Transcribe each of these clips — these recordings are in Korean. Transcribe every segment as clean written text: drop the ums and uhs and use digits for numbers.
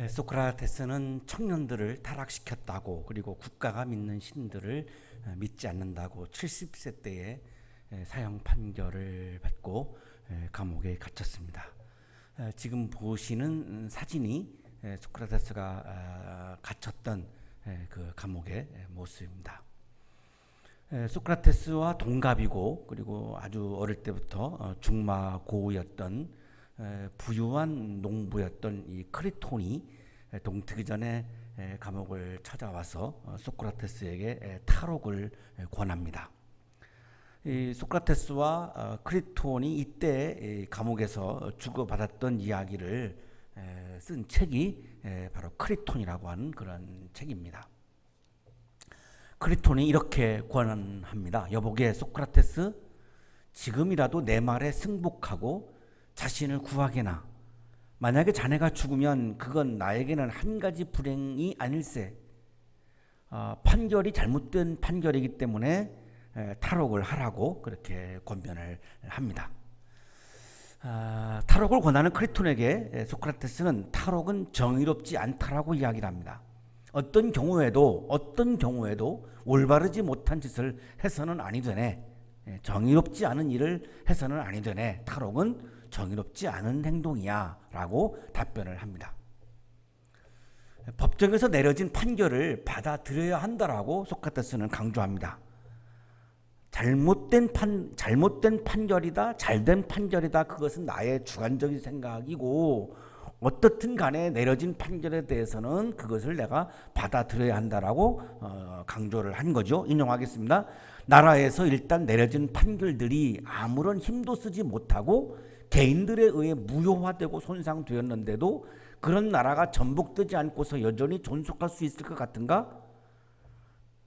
소크라테스는 청년들을 타락시켰다고, 그리고 국가가 믿는 신들을 믿지 않는다고 70세 때에 사형 판결을 받고 감옥에 갇혔습니다. 지금 보시는 사진이 소크라테스가 갇혔던 그 감옥의 모습입니다. 소크라테스와 동갑이고, 그리고 아주 어릴 때부터 중마고우였던 부유한 농부였던 이 크리톤이 동트기 전에 감옥을 찾아와서 소크라테스에게 탈옥을 권합니다. 이 소크라테스와 크리톤이 이때 감옥에서 주고받았던 이야기를 쓴 책이 바로 크리톤이라고 하는 그런 책입니다. 크리톤이 이렇게 권합니다. 여보게 소크라테스, 지금이라도 내 말에 승복하고 자신을 구하게나. 만약에 자네가 죽으면 그건 나에게는 한 가지 불행이 아닐세. 판결이 잘못된 판결이기 때문에 탈옥을 하라고 그렇게 권면을 합니다. 탈옥을 권하는 크리톤에게 소크라테스는 탈옥은 정의롭지 않다라고 이야기를 합니다. 어떤 경우에도 올바르지 못한 짓을 해서는 아니 되네. 정의롭지 않은 일을 해서는 아니 되네. 탈옥은 정의롭지 않은 행동이야 라고 답변을 합니다. 법정에서 내려진 판결을 받아들여야 한다라고 소크라테스는 강조합니다. 잘못된 판결이다, 잘된 판결이다, 그것은 나의 주관적인 생각이고, 어떻든 간에 내려진 판결에 대해서는 그것을 내가 받아들여야 한다라고 강조를 한 거죠. 인용하겠습니다. 나라에서 일단 내려진 판결들이 아무런 힘도 쓰지 못하고 개인들에 의해 무효화되고 손상되었는데도 그런 나라가 전복되지 않고서 여전히 존속할 수 있을 것 같은가?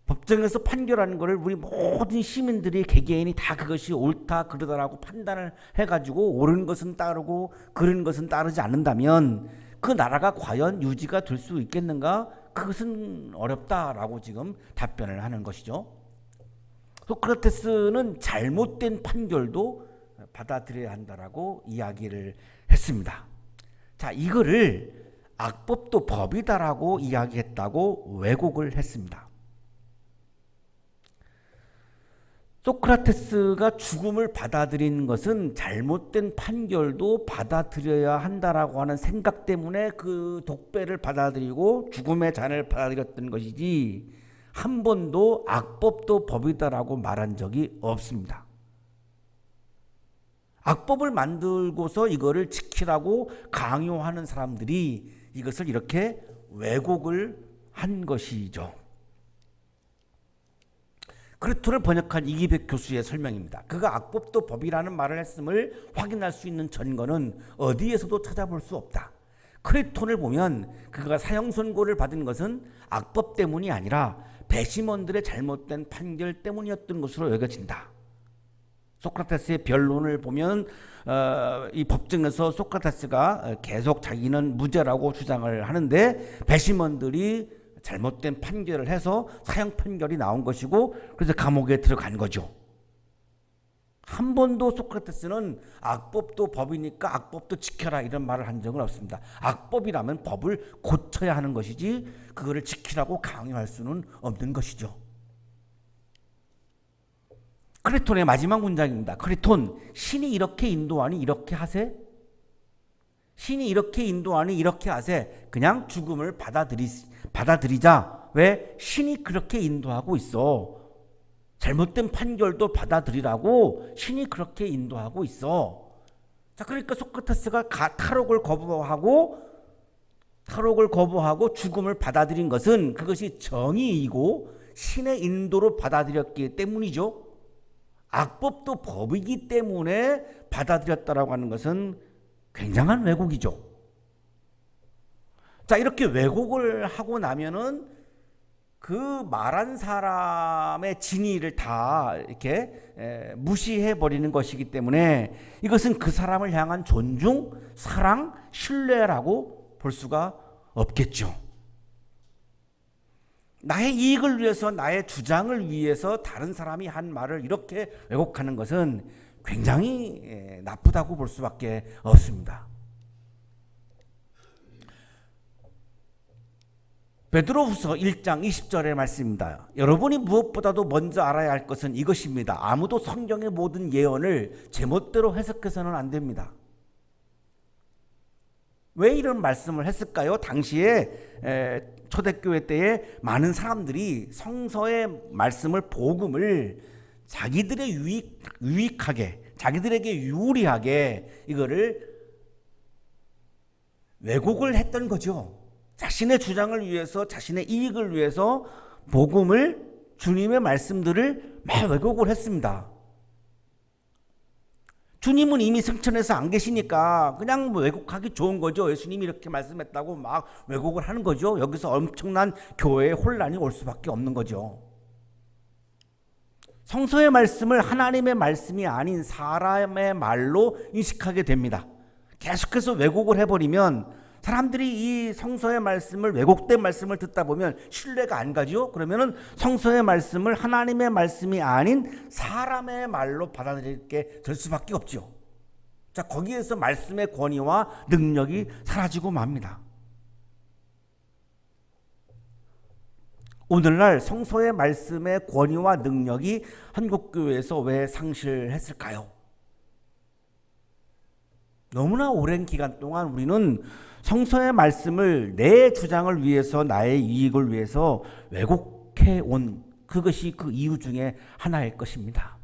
법정에서 판결하는 것을 우리 모든 시민들이 개개인이 다 그것이 옳다 그러다라고 판단을 해가지고 옳은 것은 따르고 그른 것은 따르지 않는다면 그 나라가 과연 유지가 될 수 있겠는가? 그것은 어렵다라고 지금 답변을 하는 것이죠. 소크라테스는 잘못된 판결도 받아들여야 한다라고 이야기를 했습니다. 자, 이거를 악법도 법이다라고 이야기했다고 왜곡을 했습니다. 소크라테스가 죽음을 받아들인 것은 잘못된 판결도 받아들여야 한다라고 하는 생각 때문에 그 독배를 받아들이고 죽음의 잔을 받아들였던 것이지, 한 번도 악법도 법이다라고 말한 적이 없습니다. 악법을 만들고서 이거를 지키라고 강요하는 사람들이 이것을 이렇게 왜곡을 한 것이죠. 크리톤을 번역한 이기백 교수의 설명입니다. 그가 악법도 법이라는 말을 했음을 확인할 수 있는 증거는 어디에서도 찾아볼 수 없다. 크리톤을 보면 그가 사형 선고를 받은 것은 악법 때문이 아니라 배심원들의 잘못된 판결 때문이었던 것으로 여겨진다. 소크라테스의 변론을 보면 이 법정에서 소크라테스가 계속 자기는 무죄라고 주장을 하는데 배심원들이 잘못된 판결을 해서 사형 판결이 나온 것이고, 그래서 감옥에 들어간 거죠. 한 번도 소크라테스는 악법도 법이니까 악법도 지켜라 이런 말을 한 적은 없습니다. 악법이라면 법을 고쳐야 하는 것이지 그거를 지키라고 강요할 수는 없는 것이죠. 크리톤의 마지막 문장입니다. 크리톤, 신이 이렇게 인도하니 이렇게 하세? 신이 이렇게 인도하니 이렇게 하세? 그냥 죽음을 받아들이자. 왜? 신이 그렇게 인도하고 있어. 잘못된 판결도 받아들이라고 신이 그렇게 인도하고 있어. 자, 그러니까 소크라테스가 탈옥을 거부하고 죽음을 받아들인 것은 그것이 정의이고 신의 인도로 받아들였기 때문이죠. 악법도 법이기 때문에 받아들였다라고 하는 것은 굉장한 왜곡이죠. 자, 이렇게 왜곡을 하고 나면은 그 말한 사람의 진위를 다 이렇게 무시해 버리는 것이기 때문에 이것은 그 사람을 향한 존중, 사랑, 신뢰라고 볼 수가 없겠죠. 나의 이익을 위해서, 나의 주장을 위해서 다른 사람이 한 말을 이렇게 왜곡하는 것은 굉장히 나쁘다고 볼 수밖에 없습니다. 베드로후서 1장 20절의 말씀입니다. 여러분이 무엇보다도 먼저 알아야 할 것은 이것입니다. 아무도 성경의 모든 예언을 제멋대로 해석해서는 안 됩니다. 왜 이런 말씀을 했을까요? 당시에 초대교회 때에 많은 사람들이 성서의 말씀을, 복음을 자기들의 유익하게, 자기들에게 유리하게 이거를 왜곡을 했던 거죠. 자신의 주장을 위해서, 자신의 이익을 위해서 복음을, 주님의 말씀들을 막 왜곡을 했습니다. 주님은 이미 승천해서 안 계시니까 그냥 왜곡하기 좋은 거죠. 예수님이 이렇게 말씀했다고 막 왜곡을 하는 거죠. 여기서 엄청난 교회의 혼란이 올 수밖에 없는 거죠. 성서의 말씀을 하나님의 말씀이 아닌 사람의 말로 인식하게 됩니다. 계속해서 왜곡을 해버리면 사람들이 이 성서의 말씀을, 왜곡된 말씀을 듣다 보면 신뢰가 안 가죠. 그러면은 성서의 말씀을 하나님의 말씀이 아닌 사람의 말로 받아들이게 될 수밖에 없죠. 자, 거기에서 말씀의 권위와 능력이 사라지고 맙니다. 오늘날 성서의 말씀의 권위와 능력이 한국교회에서 왜 상실했을까요? 너무나 오랜 기간 동안 우리는 성서의 말씀을 내 주장을 위해서, 나의 이익을 위해서 왜곡해 온, 그것이 그 이유 중에 하나일 것입니다.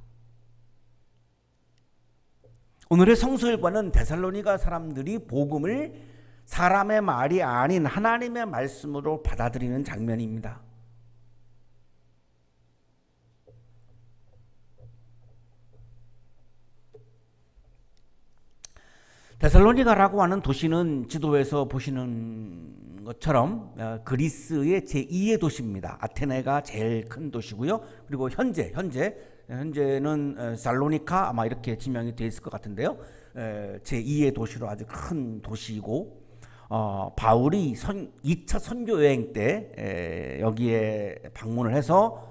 오늘의 성서일과는 데살로니가 사람들이 복음을 사람의 말이 아닌 하나님의 말씀으로 받아들이는 장면입니다. 데살로니가라고 하는 도시는 지도에서 보시는 것처럼 그리스의 제2의 도시입니다. 아테네가 제일 큰 도시고요. 그리고 현재는 살로니카 아마 이렇게 지명이 되어 있을 것 같은데요. 제2의 도시로 아주 큰 도시이고, 바울이 2차 선교 여행 때 여기에 방문을 해서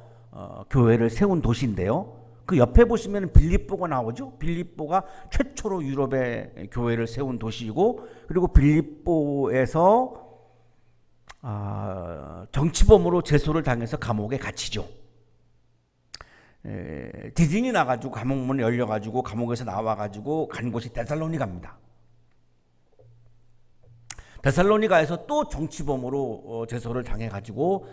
교회를 세운 도시인데요. 그 옆에 보시면 빌립보가 나오죠. 빌립보가 최초로 유럽에 교회를 세운 도시이고, 그리고 빌립보에서 정치범으로 제소를 당해서 감옥에 갇히죠. 지진이 나가지고 감옥문이 열려가지고 감옥에서 나와가지고 간 곳이 데살로니가입니다. 데살로니가에서 또 정치범으로 제소를 당해가지고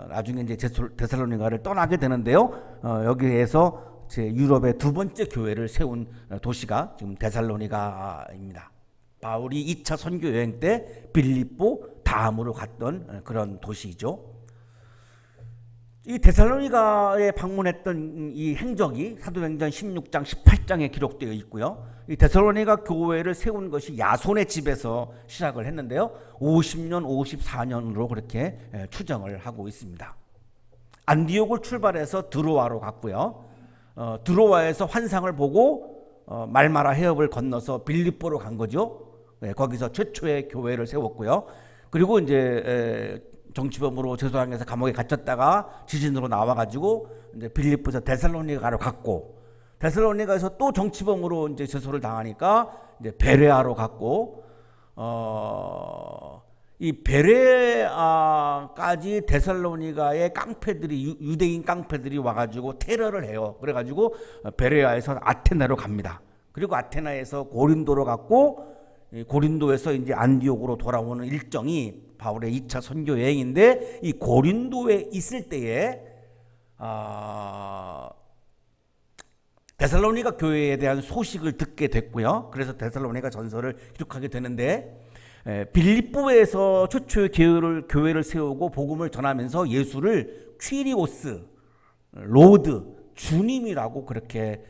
나중에 이제 데살로니가를 떠나게 되는데요. 여기에서 제 유럽의 두 번째 교회를 세운 도시가 지금 데살로니가입니다. 바울이 2차 선교 여행 때 빌립보 다음으로 갔던 그런 도시이죠. 이 데살로니가에 방문했던 이 행적이 사도행전 16장 18장에 기록되어 있고요. 이 데살로니가 교회를 세운 것이 야손의 집에서 시작을 했는데요. 50년, 54년으로 그렇게 추정을 하고 있습니다. 안디옥을 출발해서 드로아로 갔고요. 드로아에서 환상을 보고 말마라 해협을 건너서 빌립보로 간 거죠. 거기서 최초의 교회를 세웠고요. 그리고 이제 정치범으로 제소당해서 감옥에 갇혔다가 지진으로 나와가지고 이제 빌립보에서 데살로니가로 갔고, 데살로니가에서 또 정치범으로 이제 제소를 당하니까 이제 베레아로 갔고, 이 베레아까지 데살로니가의 깡패들이, 유대인 깡패들이 와가지고 테러를 해요. 그래가지고 베레아에서 아테네로 갑니다. 그리고 아테네에서 고린도로 갔고, 고린도에서 이제 안디옥으로 돌아오는 일정이 바울의 2차 선교 여행인데, 이 고린도에 있을 때에 데살로니가 교회에 대한 소식을 듣게 됐고요. 그래서 데살로니가 전서를 기록하게 되는데, 빌립보에서 최초의 교회를 세우고 복음을 전하면서 예수를 퀴리오스, 로드, 주님이라고 그렇게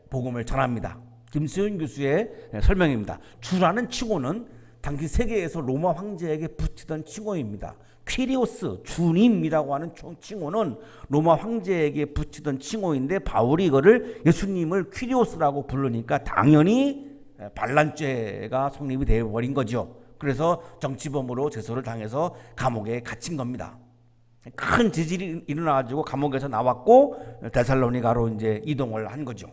복음을 전합니다. 김수현 교수의 설명입니다. 주라는 칭호는 당시 세계에서 로마 황제에게 붙이던 칭호입니다. 퀴리오스, 주님이라고 하는 칭호는 로마 황제에게 붙이던 칭호인데, 바울이 이거를 예수님을 퀴리오스라고 부르니까 당연히 반란죄가 성립이 되어버린 거죠. 그래서 정치범으로 제소를 당해서 감옥에 갇힌 겁니다. 큰 지진이 일어나가지고 감옥에서 나왔고 데살로니가로 이제 이동을 한 거죠.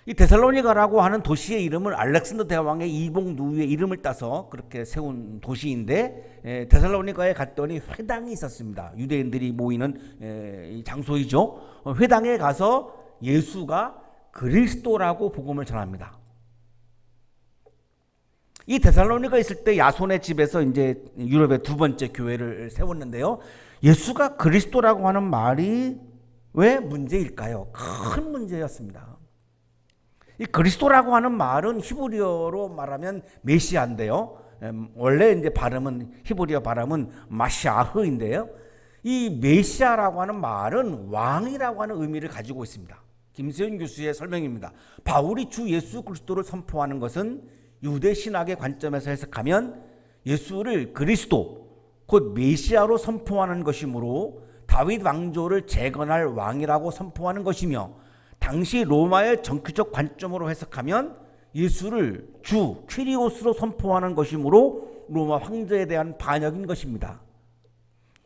이 데살로니가라고 하는 도시의 이름은 알렉산더 대왕의 이복 누이의 이름을 따서 그렇게 세운 도시인데, 데살로니가에 갔더니 회당이 있었습니다. 유대인들이 모이는 장소이죠. 회당에 가서 예수가 그리스도라고 복음을 전합니다. 이 데살로니가 있을 때 야손의 집에서 이제 유럽의 두 번째 교회를 세웠는데요. 예수가 그리스도라고 하는 말이 왜 문제일까요? 큰 문제였습니다. 이 그리스도라고 하는 말은 히브리어로 말하면 메시아인데요. 원래 이제 발음은 히브리어 발음은 마시아흐인데요. 이 메시아라고 하는 말은 왕이라고 하는 의미를 가지고 있습니다. 김세윤 교수의 설명입니다. 바울이 주 예수 그리스도를 선포하는 것은 유대 신학의 관점에서 해석하면 예수를 그리스도 곧 메시아로 선포하는 것이므로 다윗 왕조를 재건할 왕이라고 선포하는 것이며, 당시 로마의 정치적 관점으로 해석하면 예수를 주 퀴리오스로 선포하는 것이므로 로마 황제에 대한 반역인 것입니다.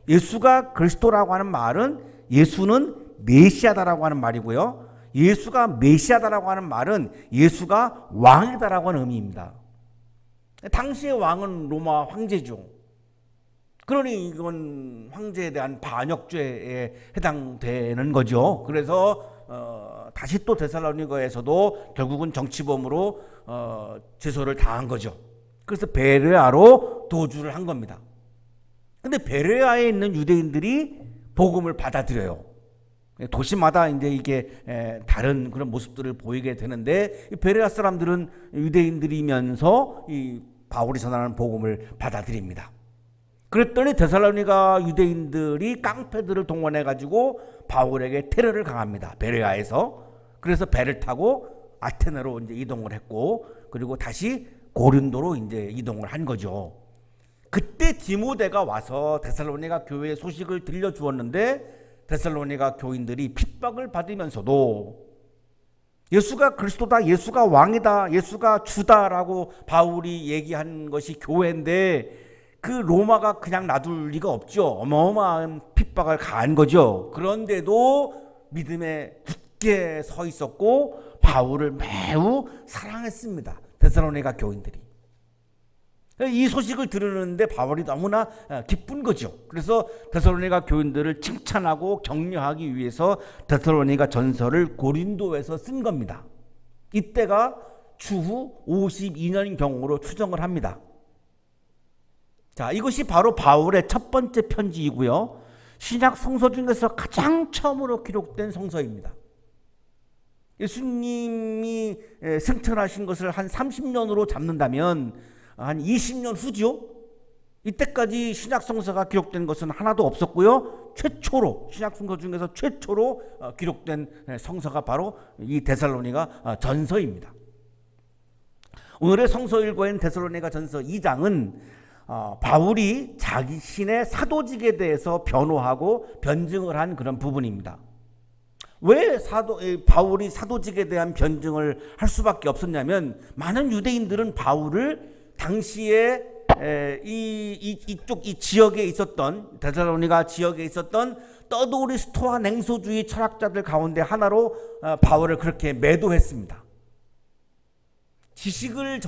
예수가 그리스도라고 하는 말은 예수는 메시아다라고 하는 말이고요. 예수가 메시아다라고 하는 말은 예수가 왕이다라고 하는 의미입니다. 당시의 왕은 로마 황제죠. 그러니 이건 황제에 대한 반역죄에 해당되는 거죠. 그래서 다시 또 데살로니가에서도 결국은 정치범으로 제소를 당한 거죠. 그래서 베레아로 도주를 한 겁니다. 근데 베레아에 있는 유대인들이 복음을 받아들여요. 도시마다 이제 이게 다른 그런 모습들을 보이게 되는데, 베레아 사람들은 유대인들이면서 이 바울이 전하는 복음을 받아들입니다. 그랬더니 데살로니가 유대인들이 깡패들을 동원해 가지고 바울에게 테러를 강합니다. 베레아에서. 그래서 배를 타고 아테네로 이제 이동을 했고, 그리고 다시 고린도로 이제 이동을 한 거죠. 그때 디모데가 와서 데살로니가 교회의 소식을 들려주었는데, 데살로니가 교인들이 핍박을 받으면서도 예수가 그리스도다, 예수가 왕이다, 예수가 주다라고 바울이 얘기한 것이 교회인데, 그 로마가 그냥 놔둘 리가 없죠. 어마어마한 핍박을 가한 거죠. 그런데도 믿음에 굳게 서 있었고 바울을 매우 사랑했습니다. 데살로니가 교인들이. 이 소식을 들으는데 바울이 너무나 기쁜 거죠. 그래서 데살로니가 교인들을 칭찬하고 격려하기 위해서 데살로니가 전서를 고린도에서 쓴 겁니다. 이때가 주후 52년 경으로 추정을 합니다. 자, 이것이 바로 바울의 첫 번째 편지이고요. 신약 성서 중에서 가장 처음으로 기록된 성서입니다. 예수님이 승천하신 것을 한 30년으로 잡는다면 한 20년 후죠. 이때까지 신약 성서가 기록된 것은 하나도 없었고요. 최초로 신약 성서 중에서 최초로 기록된 성서가 바로 이 데살로니가 전서입니다. 오늘의 성서 일과인 데살로니가 전서 2장은 바울이 자신의 사도직에 대해서 변호하고 변증을 한 그런 부분입니다. 왜 바울이 사도직에 대한 변증을 할 수밖에 없었냐면, 많은 유대인들은 바울을 당시에 이 지역에 있었던, 데살로니가 지역에 있었던 떠돌이 스토아 냉소주의 철학자들 가운데 하나로 바울을 그렇게 매도했습니다. 지식을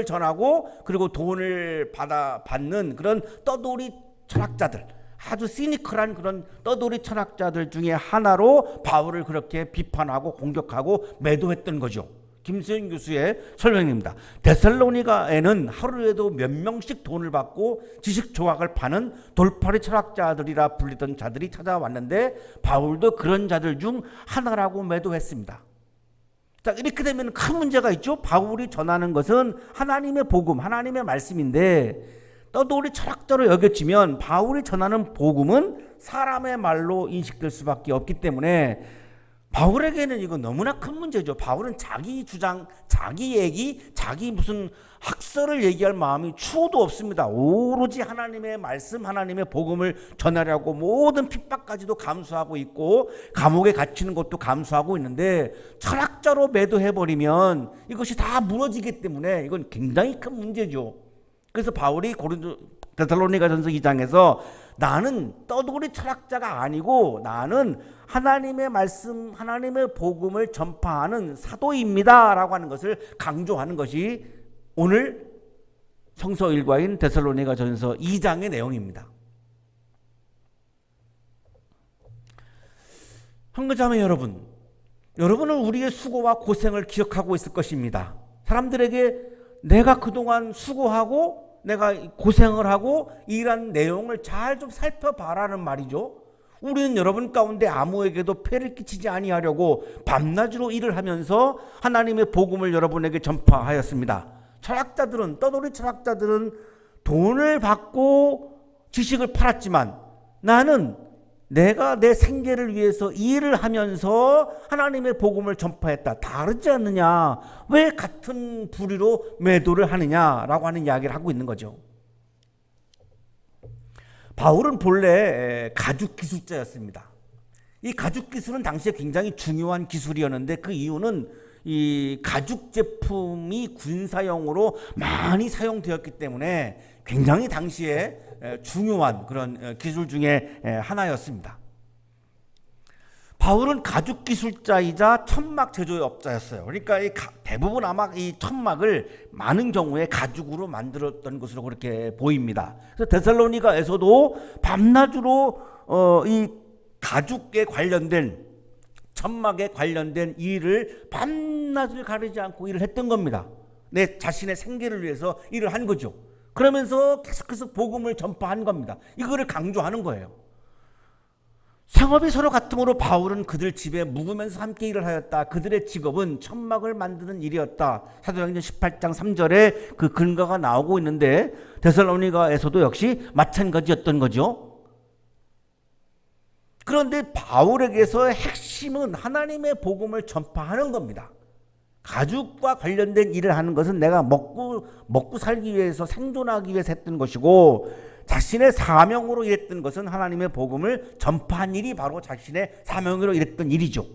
전하고 그리고 돈을 받는 그런 떠돌이 철학자들, 아주 시니컬한 그런 떠돌이 철학자들 중에 하나로 바울을 그렇게 비판하고 공격하고 매도했던 거죠. 김수현 교수의 설명입니다. 데살로니가에는 하루에도 몇 명씩 돈을 받고 지식 조각을 파는 돌팔이 철학자들이라 불리던 자들이 찾아왔는데, 바울도 그런 자들 중 하나라고 매도했습니다. 자, 이렇게 되면 큰 문제가 있죠. 바울이 전하는 것은 하나님의 복음, 하나님의 말씀인데, 떠돌이 철학자로 여겨지면 바울이 전하는 복음은 사람의 말로 인식될 수밖에 없기 때문에 바울에게는 이거 너무나 큰 문제죠. 바울은 자기 주장, 자기 얘기, 자기 무슨 학설을 얘기할 마음이 추호도 없습니다. 오로지 하나님의 말씀, 하나님의 복음을 전하려고 모든 핍박까지도 감수하고 있고 감옥에 갇히는 것도 감수하고 있는데, 철학자로 매도해버리면 이것이 다 무너지기 때문에 이건 굉장히 큰 문제죠. 그래서 바울이 데살로니가전서 2장에서 나는 떠돌이 철학자가 아니고 나는 하나님의 말씀, 하나님의 복음을 전파하는 사도입니다라고 하는 것을 강조하는 것이 오늘 성서 일과인 데살로니가전서 2장의 내용입니다. 형제자매 여러분, 여러분은 우리의 수고와 고생을 기억하고 있을 것입니다. 사람들에게 내가 그동안 수고하고 내가 고생을 하고 일한 내용을 잘 좀 살펴봐라는 말이죠. 우리는 여러분 가운데 아무에게도 폐를 끼치지 아니하려고 밤낮으로 일을 하면서 하나님의 복음을 여러분에게 전파하였습니다. 철학자들은, 떠돌이 철학자들은 돈을 받고 지식을 팔았지만 나는 내가 내 생계를 위해서 일을 하면서 하나님의 복음을 전파했다. 다르지 않느냐? 왜 같은 부리로 매도를 하느냐라고 하는 이야기를 하고 있는 거죠. 바울은 본래 가죽 기술자였습니다. 이 가죽 기술은 당시에 굉장히 중요한 기술이었는데 그 이유는 이 가죽 제품이 군사용으로 많이 사용되었기 때문에 굉장히 당시에 중요한 그런 기술 중에 하나였습니다. 바울은 가죽 기술자이자 천막 제조업자였어요. 그러니까 대부분 아마 이 천막을 많은 경우에 가죽으로 만들었던 것으로 그렇게 보입니다. 그래서 데살로니가에서도 밤낮으로 이 가죽에 관련된 천막에 관련된 일을 밤낮을 가리지 않고 일을 했던 겁니다. 내 자신의 생계를 위해서 일을 한 거죠. 그러면서 계속해서 복음을 전파한 겁니다. 이거를 강조하는 거예요. 상업이 서로 같으므로 바울은 그들 집에 묵으면서 함께 일을 하였다. 그들의 직업은 천막을 만드는 일이었다. 사도행전 18장 3절에 그 근거가 나오고 있는데 데살로니가에서도 역시 마찬가지였던 거죠. 그런데 바울에게서의 핵심은 하나님의 복음을 전파하는 겁니다. 가죽과 관련된 일을 하는 것은 내가 먹고 살기 위해서, 생존하기 위해서 했던 것이고, 자신의 사명으로 일했던 것은 하나님의 복음을 전파한 일이 바로 자신의 사명으로 일했던 일이죠.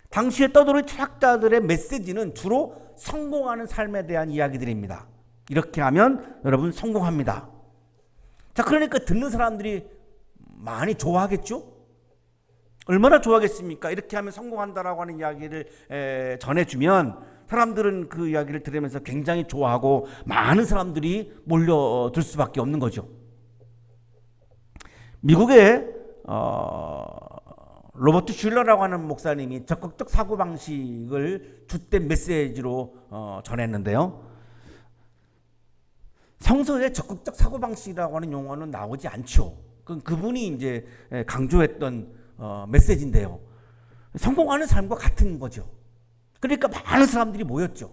당시에 떠도는 철학자들의 메시지는 주로 성공하는 삶에 대한 이야기들입니다. 이렇게 하면 여러분 성공합니다. 자, 그러니까 듣는 사람들이 많이 좋아하겠죠? 얼마나 좋아하겠습니까? 이렇게 하면 성공한다라고 하는 이야기를 전해주면 사람들은 그 이야기를 들으면서 굉장히 좋아하고 많은 사람들이 몰려들 수밖에 없는 거죠. 미국의 로버트 슐러라고 하는 목사님이 적극적 사고방식을 주된 메시지로 전했는데요. 성서에 적극적 사고방식이라고 하는 용어는 나오지 않죠. 그분이 이제 강조했던 메시지인데요. 성공하는 삶과 같은 거죠. 그러니까 많은 사람들이 모였죠.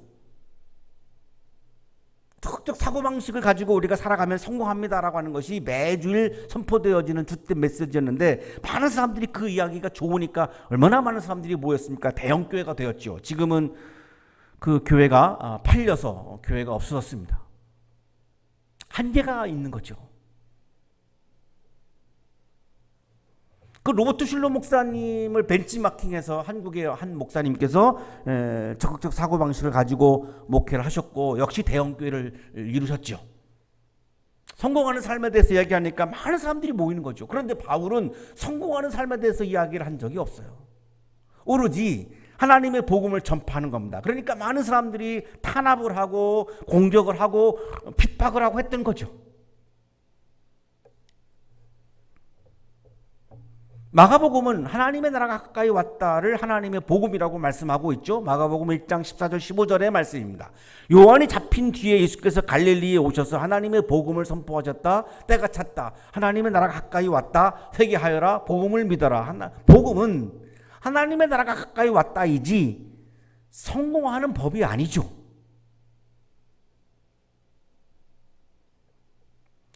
적극적 사고방식을 가지고 우리가 살아가면 성공합니다라고 하는 것이 매주일 선포되어지는 주된 메시지였는데 많은 사람들이 그 이야기가 좋으니까 얼마나 많은 사람들이 모였습니까? 대형교회가 되었죠. 지금은 그 교회가 팔려서 교회가 없어졌습니다. 한계가 있는 거죠. 그 로버트 슐러 목사님을 벤치마킹해서 한국의 한 목사님께서 적극적 사고방식을 가지고 목회를 하셨고 역시 대형교회를 이루셨죠. 성공하는 삶에 대해서 이야기하니까 많은 사람들이 모이는 거죠. 그런데 바울은 성공하는 삶에 대해서 이야기를 한 적이 없어요. 오로지 하나님의 복음을 전파하는 겁니다. 그러니까 많은 사람들이 탄압을 하고 공격을 하고 핍박을 하고 했던 거죠. 마가복음은 하나님의 나라가 가까이 왔다를 하나님의 복음이라고 말씀하고 있죠. 마가복음 1장 14절 15절의 말씀입니다. 요한이 잡힌 뒤에 예수께서 갈릴리에 오셔서 하나님의 복음을 선포하셨다. 때가 찼다. 하나님의 나라가 가까이 왔다. 회개하여라. 복음을 믿어라. 복음은 하나님의 나라가 가까이 왔다이지 성공하는 법이 아니죠.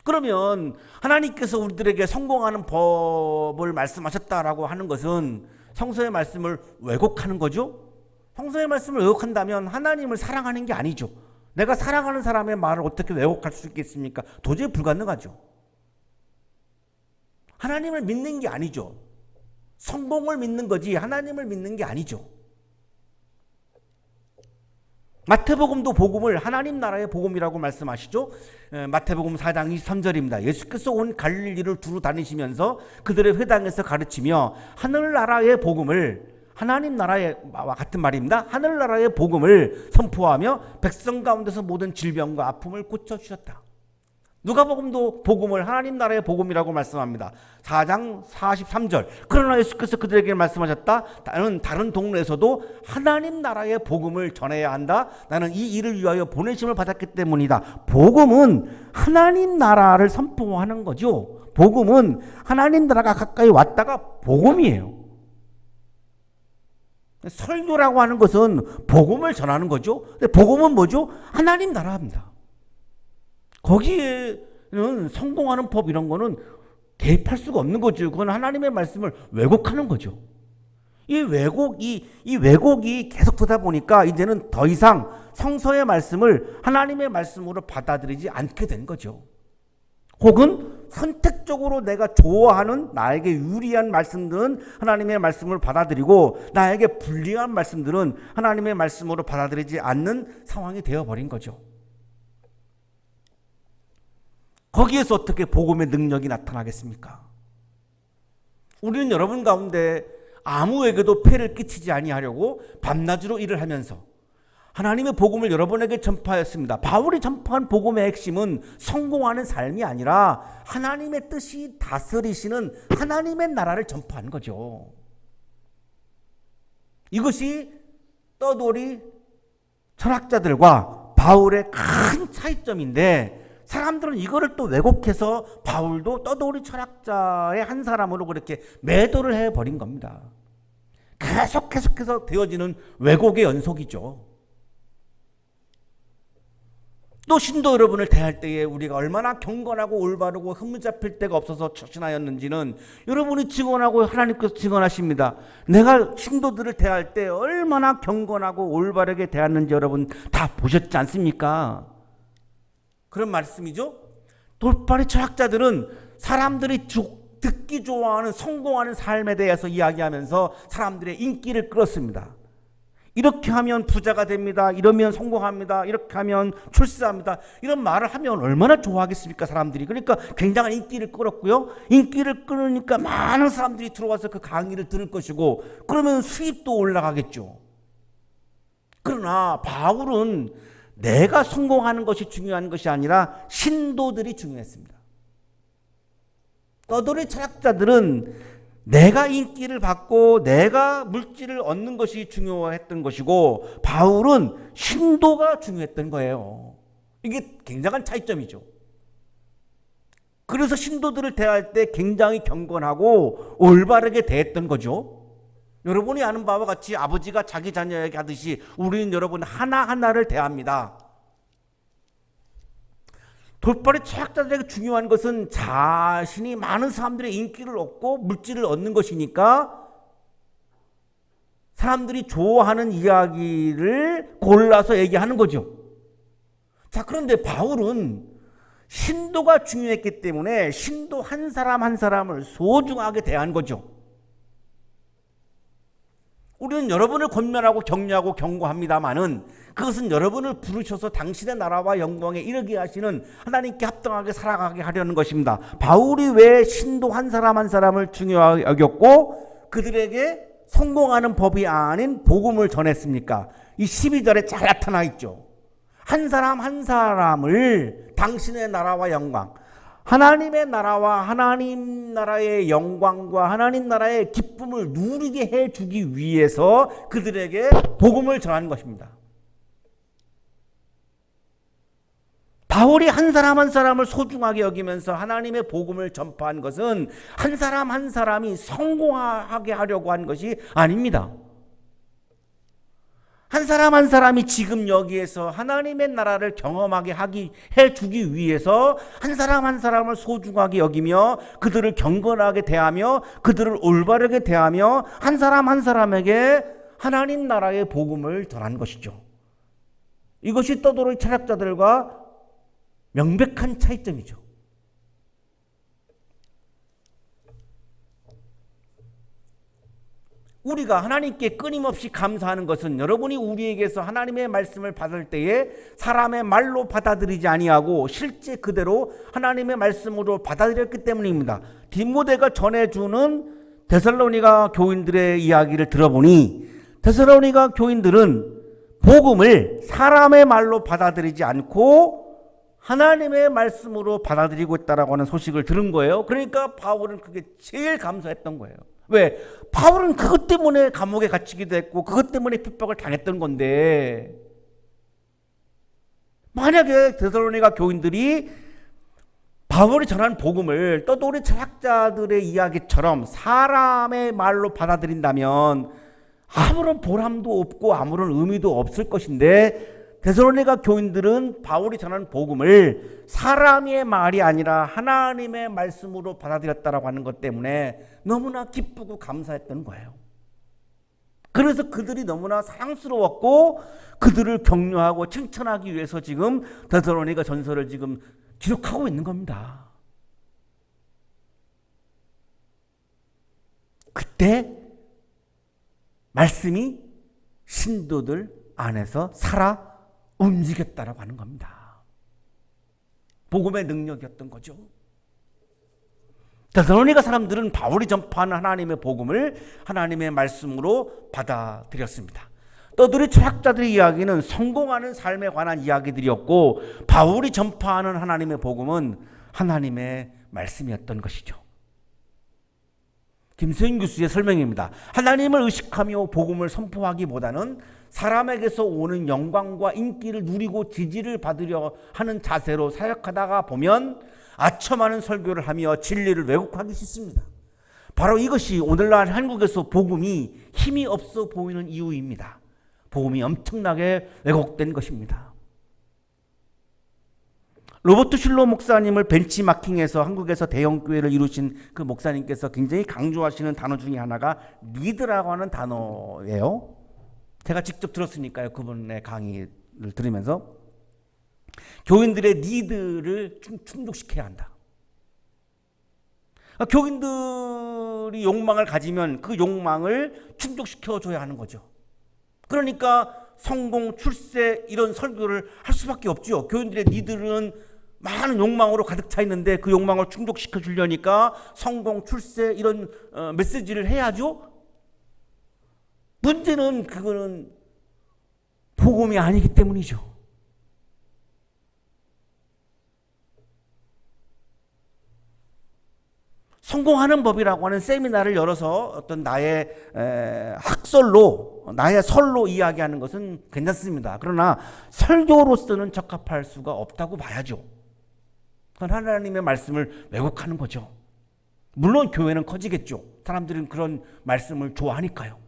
그러면 하나님께서 우리들에게 성공하는 법을 말씀하셨다라고 하는 것은 성서의 말씀을 왜곡하는 거죠? 성서의 말씀을 왜곡한다면 하나님을 사랑하는 게 아니죠. 내가 사랑하는 사람의 말을 어떻게 왜곡할 수 있겠습니까? 도저히 불가능하죠. 하나님을 믿는 게 아니죠. 성공을 믿는 거지 하나님을 믿는 게 아니죠. 마태복음도 복음을 하나님 나라의 복음이라고 말씀하시죠. 마태복음 4장 23절입니다. 예수께서 온 갈릴리를 두루 다니시면서 그들의 회당에서 가르치며 하늘나라의 복음을, 하나님 나라와 같은 말입니다. 하늘나라의 복음을 선포하며 백성 가운데서 모든 질병과 아픔을 고쳐주셨다. 누가복음도 복음을 하나님 나라의 복음이라고 말씀합니다. 4장 43절. 그러나 예수께서 그들에게 말씀하셨다. 나는 다른 동네에서도 하나님 나라의 복음을 전해야 한다. 나는 이 일을 위하여 보내심을 받았기 때문이다. 복음은 하나님 나라를 선포하는 거죠. 복음은 하나님 나라가 가까이 왔다가 복음이에요. 설교라고 하는 것은 복음을 전하는 거죠. 근데 복음은 뭐죠? 하나님 나라입니다. 거기에는 성공하는 법 이런 거는 개입할 수가 없는 거죠. 그건 하나님의 말씀을 왜곡하는 거죠. 이 왜곡이 계속되다 보니까 이제는 더 이상 성서의 말씀을 하나님의 말씀으로 받아들이지 않게 된 거죠. 혹은 선택적으로 내가 좋아하는 나에게 유리한 말씀들은 하나님의 말씀을 받아들이고 나에게 불리한 말씀들은 하나님의 말씀으로 받아들이지 않는 상황이 되어버린 거죠. 거기에서 어떻게 복음의 능력이 나타나겠습니까? 우리는 여러분 가운데 아무에게도 폐를 끼치지 아니하려고 밤낮으로 일을 하면서 하나님의 복음을 여러분에게 전파했습니다. 바울이 전파한 복음의 핵심은 성공하는 삶이 아니라 하나님의 뜻이 다스리시는 하나님의 나라를 전파한 거죠. 이것이 떠돌이 철학자들과 바울의 큰 차이점인데 사람들은 이거를 또 왜곡해서 바울도 떠돌이 철학자의 한 사람으로 그렇게 매도를 해버린 겁니다. 계속해서 되어지는 왜곡의 연속이죠. 또 신도 여러분을 대할 때에 우리가 얼마나 경건하고 올바르고 흠잡힐 데가 없어서 처신하였는지는 여러분이 증언하고 하나님께서 증언하십니다. 내가 신도들을 대할 때 얼마나 경건하고 올바르게 대했는지 여러분 다 보셨지 않습니까? 그런 말씀이죠. 돌팔이 철학자들은 사람들이 듣기 좋아하는 성공하는 삶에 대해서 이야기하면서 사람들의 인기를 끌었습니다. 이렇게 하면 부자가 됩니다. 이러면 성공합니다. 이렇게 하면 출세합니다. 이런 말을 하면 얼마나 좋아하겠습니까, 사람들이. 그러니까 굉장한 인기를 끌었고요. 인기를 끌으니까 많은 사람들이 들어와서 그 강의를 들을 것이고 그러면 수입도 올라가겠죠. 그러나 바울은 내가 성공하는 것이 중요한 것이 아니라 신도들이 중요했습니다. 떠돌이 철학자들은 내가 인기를 받고 내가 물질을 얻는 것이 중요했던 것이고 바울은 신도가 중요했던 거예요. 이게 굉장한 차이점이죠. 그래서 신도들을 대할 때 굉장히 경건하고 올바르게 대했던 거죠. 여러분이 아는 바와 같이 아버지가 자기 자녀에게 하듯이 우리는 여러분 하나하나를 대합니다. 돌팔이 철학자들에게 중요한 것은 자신이 많은 사람들의 인기를 얻고 물질을 얻는 것이니까 사람들이 좋아하는 이야기를 골라서 얘기하는 거죠. 자, 그런데 바울은 신도가 중요했기 때문에 신도 한 사람 한 사람을 소중하게 대한 거죠. 우리는 여러분을 권면하고 격려하고 경고합니다마는 그것은 여러분을 부르셔서 당신의 나라와 영광에 이르게 하시는 하나님께 합당하게 살아가게 하려는 것입니다. 바울이 왜 신도 한 사람 한 사람을 중요하게 여겼고 그들에게 성공하는 법이 아닌 복음을 전했습니까? 이 12절에 잘 나타나 있죠. 한 사람 한 사람을 당신의 나라와 영광, 하나님의 나라와 하나님 나라의 영광과 하나님 나라의 기쁨을 누리게 해주기 위해서 그들에게 복음을 전하는 것입니다. 바울이 한 사람 한 사람을 소중하게 여기면서 하나님의 복음을 전파한 것은 한 사람 한 사람이 성공하게 하려고 한 것이 아닙니다. 한 사람 한 사람이 지금 여기에서 하나님의 나라를 경험하게 해주기 위해서 한 사람 한 사람을 소중하게 여기며 그들을 경건하게 대하며 그들을 올바르게 대하며 한 사람 한 사람에게 하나님 나라의 복음을 전한 것이죠. 이것이 떠돌이 철학자들과 명백한 차이점이죠. 우리가 하나님께 끊임없이 감사하는 것은 여러분이 우리에게서 하나님의 말씀을 받을 때에 사람의 말로 받아들이지 아니하고 실제 그대로 하나님의 말씀으로 받아들였기 때문입니다. 디모데가 전해주는 데살로니가 교인들의 이야기를 들어보니 데살로니가 교인들은 복음을 사람의 말로 받아들이지 않고 하나님의 말씀으로 받아들이고 있다라고 하는 소식을 들은 거예요. 그러니까 바울은 그게 제일 감사했던 거예요. 왜? 바울은 그것 때문에 감옥에 갇히기도 했고 그것 때문에 핍박을 당했던 건데, 만약에 데살로니가 교인들이 바울이 전한 복음을 떠돌이 철학자들의 이야기처럼 사람의 말로 받아들인다면 아무런 보람도 없고 아무런 의미도 없을 것인데, 데살로니가 교인들은 바울이 전한 복음을 사람의 말이 아니라 하나님의 말씀으로 받아들였다라고 하는 것 때문에 너무나 기쁘고 감사했던 거예요. 그래서 그들이 너무나 사랑스러웠고 그들을 격려하고 칭찬하기 위해서 지금 데살로니가 전서를 지금 기록하고 있는 겁니다. 그때 말씀이 신도들 안에서 살아 움직였다라고 하는 겁니다. 복음의 능력이었던 거죠. 데살로니가 사람들은 바울이 전파하는 하나님의 복음을 하나님의 말씀으로 받아들였습니다. 떠돌이 철학자들의 이야기는 성공하는 삶에 관한 이야기들이었고 바울이 전파하는 하나님의 복음은 하나님의 말씀이었던 것이죠. 김수인 교수의 설명입니다. 하나님을 의식하며 복음을 선포하기보다는 사람에게서 오는 영광과 인기를 누리고 지지를 받으려 하는 자세로 사역하다가 보면 아첨하는 설교를 하며 진리를 왜곡하기 쉽습니다. 바로 이것이 오늘날 한국에서 복음이 힘이 없어 보이는 이유입니다. 복음이 엄청나게 왜곡된 것입니다. 로버트 슐러 목사님을 벤치마킹해서 한국에서 대형 교회를 이루신 그 목사님께서 굉장히 강조하시는 단어 중에 하나가 리드라고 하는 단어예요. 제가 직접 들었으니까요. 그분의 강의를 들으면서 교인들의 니드를 충족시켜야 한다. 교인들이 욕망을 가지면 그 욕망을 충족시켜줘야 하는 거죠. 그러니까 성공, 출세 이런 설교를 할 수밖에 없죠. 교인들의 니들은 많은 욕망으로 가득 차 있는데 그 욕망을 충족시켜 주려니까 성공, 출세 이런 메시지를 해야죠. 문제는 그거는 복음이 아니기 때문이죠. 성공하는 법이라고 하는 세미나를 열어서 어떤 나의 학설로, 나의 설로 이야기하는 것은 괜찮습니다. 그러나 설교로서는 적합할 수가 없다고 봐야죠. 그건 하나님의 말씀을 왜곡하는 거죠. 물론 교회는 커지겠죠. 사람들은 그런 말씀을 좋아하니까요.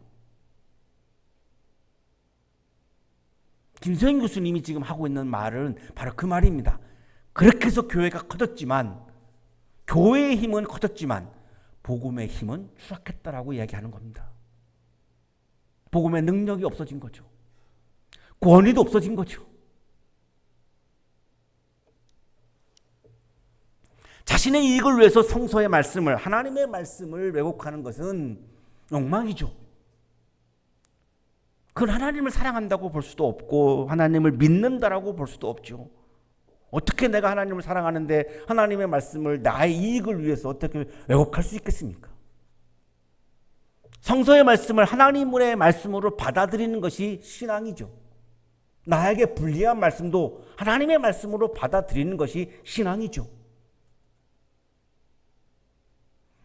김서인 교수님이 지금 하고 있는 말은 바로 그 말입니다. 그렇게 해서 교회가 커졌지만, 교회의 힘은 커졌지만 복음의 힘은 추락했다라고 이야기하는 겁니다. 복음의 능력이 없어진 거죠. 권위도 없어진 거죠. 자신의 이익을 위해서 성서의 말씀을, 하나님의 말씀을 왜곡하는 것은 욕망이죠. 그건 하나님을 사랑한다고 볼 수도 없고 하나님을 믿는다라고 볼 수도 없죠. 어떻게 내가 하나님을 사랑하는데 하나님의 말씀을 나의 이익을 위해서 어떻게 왜곡할 수 있겠습니까? 성서의 말씀을 하나님의 말씀으로 받아들이는 것이 신앙이죠. 나에게 불리한 말씀도 하나님의 말씀으로 받아들이는 것이 신앙이죠.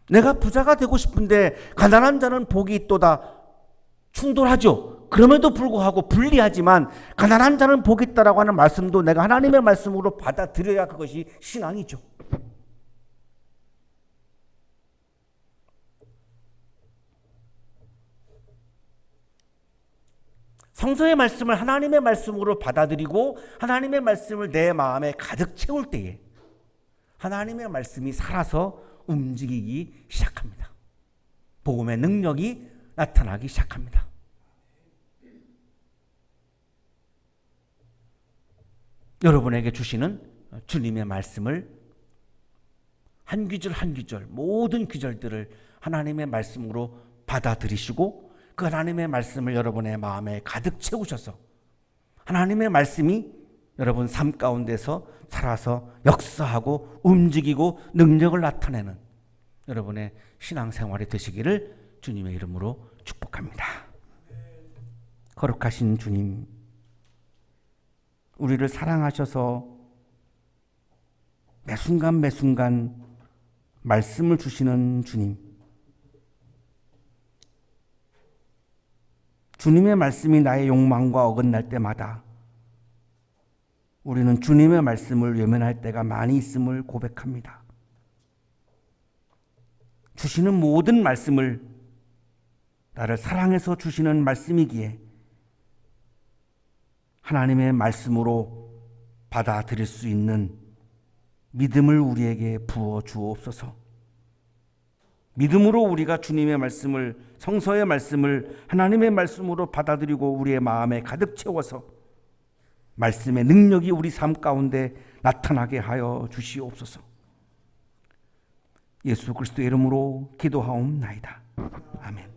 내가 부자가 되고 싶은데 가난한 자는 복이 있도다. 충돌하죠. 그럼에도 불구하고 불리하지만 가난한 자는 복이 있다라고 하는 말씀도 내가 하나님의 말씀으로 받아들여야 그것이 신앙이죠. 성서의 말씀을 하나님의 말씀으로 받아들이고 하나님의 말씀을 내 마음에 가득 채울 때에 하나님의 말씀이 살아서 움직이기 시작합니다. 복음의 능력이 나타나기 시작합니다. 여러분에게 주시는 주님의 말씀을 한 귀절 한 귀절 모든 귀절들을 하나님의 말씀으로 받아들이시고 그 하나님의 말씀을 여러분의 마음에 가득 채우셔서 하나님의 말씀이 여러분 삶 가운데서 살아서 역사하고 움직이고 능력을 나타내는 여러분의 신앙생활이 되시기를 주님의 이름으로 축복합니다. 거룩하신 주님, 우리를 사랑하셔서 매순간 매순간 말씀을 주시는 주님, 주님의 말씀이 나의 욕망과 어긋날 때마다 우리는 주님의 말씀을 외면할 때가 많이 있음을 고백합니다. 주시는 모든 말씀을 나를 사랑해서 주시는 말씀이기에 하나님의 말씀으로 받아들일 수 있는 믿음을 우리에게 부어 주옵소서. 믿음으로 우리가 주님의 말씀을, 성서의 말씀을 하나님의 말씀으로 받아들이고 우리의 마음에 가득 채워서 말씀의 능력이 우리 삶 가운데 나타나게 하여 주시옵소서. 예수 그리스도의 이름으로 기도하옵나이다. 아멘.